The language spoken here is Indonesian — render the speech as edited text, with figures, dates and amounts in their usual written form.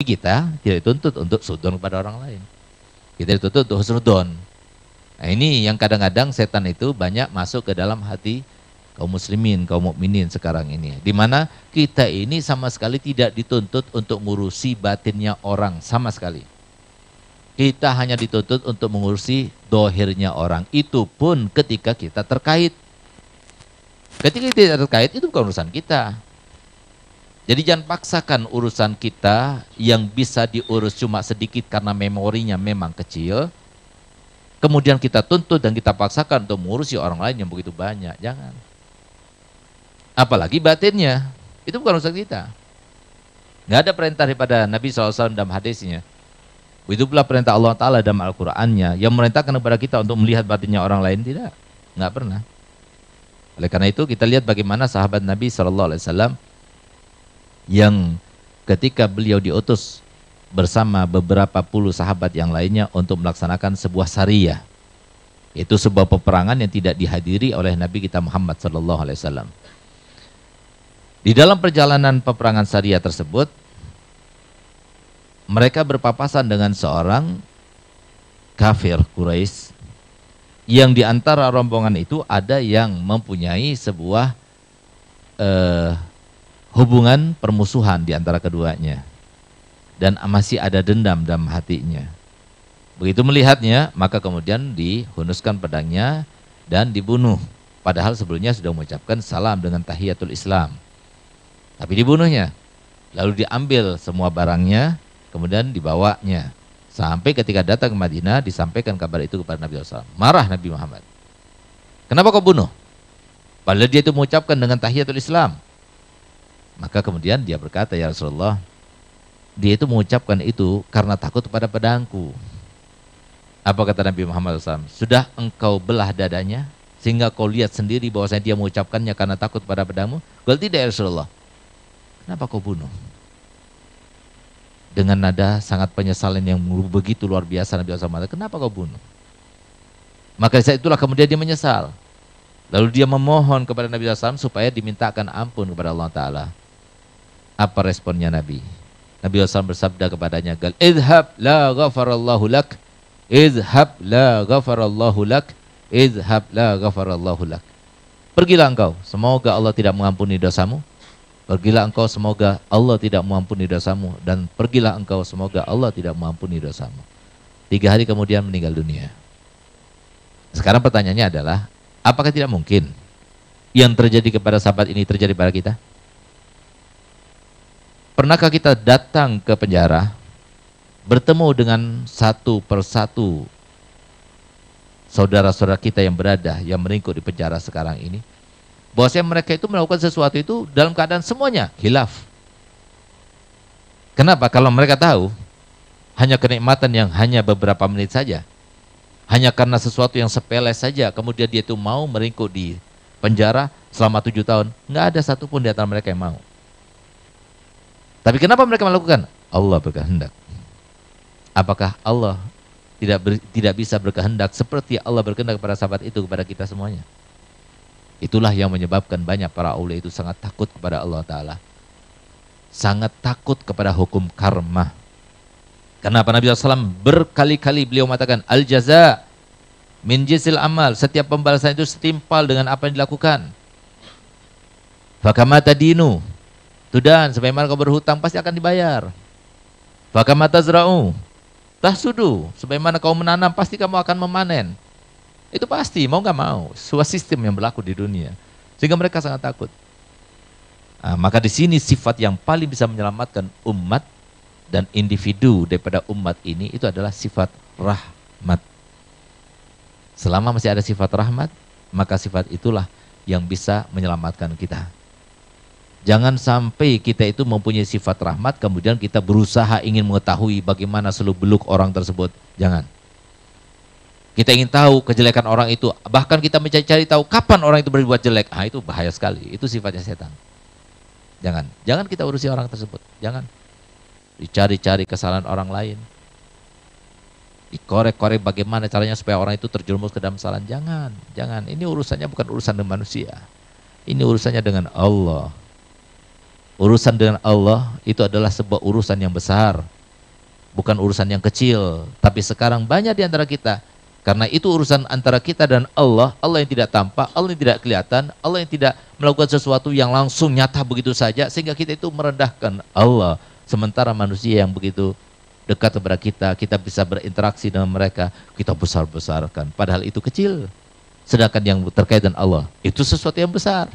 Kita tidak dituntut untuk sudon kepada orang lain. Kita dituntut untuk husnudon. Nah ini yang kadang-kadang setan itu banyak masuk ke dalam hati kaum muslimin, kaum mukminin sekarang ini. Di mana kita ini sama sekali tidak dituntut untuk ngurusi batinnya orang, sama sekali. Kita hanya dituntut untuk mengurusi dohirnya orang. Itu pun ketika kita terkait. Ketika kita tidak terkait, itu bukan urusan kita. Jadi jangan paksakan urusan kita yang bisa diurus cuma sedikit karena memorinya memang kecil. Kemudian kita tuntut dan kita paksakan untuk mengurusi orang lain yang begitu banyak. Jangan. Apalagi batinnya. Itu bukan urusan kita. Nggak ada perintah daripada Nabi SAW dalam hadisnya. Itu pula perintah Allah Ta'ala dalam Al-Qur'annya yang memerintahkan kepada kita untuk melihat batinnya orang lain. Tidak. Nggak pernah. Oleh karena itu kita lihat bagaimana sahabat Nabi SAW yang ketika beliau diutus bersama beberapa puluh sahabat yang lainnya untuk melaksanakan sebuah sariyah. Itu sebuah peperangan yang tidak dihadiri oleh Nabi kita Muhammad SAW. Di dalam perjalanan peperangan sariyah tersebut, mereka berpapasan dengan seorang kafir Quraisy yang di antara rombongan itu ada yang mempunyai sebuah hubungan permusuhan di antara keduanya dan masih ada dendam dalam hatinya. Begitu melihatnya, maka kemudian dihunuskan pedangnya dan dibunuh. Padahal sebelumnya sudah mengucapkan salam dengan tahiyatul Islam. Tapi dibunuhnya. Lalu diambil semua barangnya, kemudian dibawanya. Sampai ketika datang ke Madinah, disampaikan kabar itu kepada Nabi SAW. Marah Nabi Muhammad. Kenapa kau bunuh? Padahal dia itu mengucapkan dengan tahiyatul Islam. Maka kemudian dia berkata, ya Rasulullah, dia itu mengucapkan itu karena takut kepada pedangku. Apa kata Nabi Muhammad SAW? Sudah engkau belah dadanya sehingga kau lihat sendiri bahwasanya dia mengucapkannya karena takut pada pedangmu? Kalau tidak ya Rasulullah, kenapa kau bunuh? Dengan nada sangat penyesalan yang begitu luar biasa Nabi SAW, kenapa kau bunuh? Maka saat itulah kemudian dia menyesal. Lalu dia memohon kepada Nabi SAW supaya dimintakan ampun kepada Allah Ta'ala. Apa responnya Nabi? Nabi SAW bersabda kepadanya, "Idhab la ghafarallahu lak, idhab la ghafarallahu lak, idhab la ghafarallahu lak." Pergilah engkau, semoga Allah tidak mengampuni dosamu. Pergilah engkau, semoga Allah tidak mengampuni dosamu. Dan pergilah engkau, semoga Allah tidak mengampuni dosamu. 3 hari kemudian meninggal dunia. Sekarang pertanyaannya adalah, apakah tidak mungkin yang terjadi kepada sahabat ini terjadi pada kita? Pernahkah kita datang ke penjara, bertemu dengan satu persatu saudara-saudara kita yang berada, yang meringkuk di penjara sekarang ini? Bahwasanya mereka itu melakukan sesuatu itu dalam keadaan semuanya khilaf. Kenapa? Kalau mereka tahu hanya kenikmatan yang hanya beberapa menit saja, hanya karena sesuatu yang sepele saja, kemudian dia itu mau meringkuk di penjara selama 7 tahun, nggak ada satupun di antara mereka yang mau. Tapi kenapa mereka melakukan? Allah berkehendak. Apakah Allah tidak bisa berkehendak seperti Allah berkehendak kepada sahabat itu kepada kita semuanya? Itulah yang menyebabkan banyak para aulia itu sangat takut kepada Allah Ta'ala. Sangat takut kepada hukum karma. Kenapa Nabi SAW berkali-kali beliau mengatakan, al-jaza min jinsil amal. Setiap pembalasan itu setimpal dengan apa yang dilakukan. Fakamata dinu. Tudan, sebagaimana kau berhutang pasti akan dibayar. Fakamata zra'u. Tahsudu, sebagaimana kau menanam pasti kamu akan memanen. Itu pasti, mau nggak mau. Sebuah sistem yang berlaku di dunia. Sehingga mereka sangat takut. Nah, maka di sini sifat yang paling bisa menyelamatkan umat dan individu daripada umat ini itu adalah sifat rahmat. Selama masih ada sifat rahmat, maka sifat itulah yang bisa menyelamatkan kita. Jangan sampai kita itu mempunyai sifat rahmat, kemudian kita berusaha ingin mengetahui bagaimana seluk-beluk orang tersebut. Jangan. Kita ingin tahu kejelekan orang itu, bahkan kita mencari-cari tahu kapan orang itu berbuat jelek. Ah, itu bahaya sekali, itu sifatnya setan. Jangan kita urusi orang tersebut. Jangan. Dicari-cari kesalahan orang lain. Dikorek-korek bagaimana caranya supaya orang itu terjerumus ke dalam kesalahan. Jangan. Ini urusannya bukan urusan dengan manusia. Ini urusannya dengan Allah. Urusan dengan Allah itu adalah sebuah urusan yang besar, bukan urusan yang kecil. Tapi sekarang banyak di antara kita, karena itu urusan antara kita dan Allah, Allah yang tidak tampak, Allah yang tidak kelihatan, Allah yang tidak melakukan sesuatu yang langsung nyata begitu saja, sehingga kita itu merendahkan Allah. Sementara manusia yang begitu dekat kepada kita, kita bisa berinteraksi dengan mereka, kita besar-besarkan. Padahal itu kecil. Sedangkan yang terkait dengan Allah, itu sesuatu yang besar.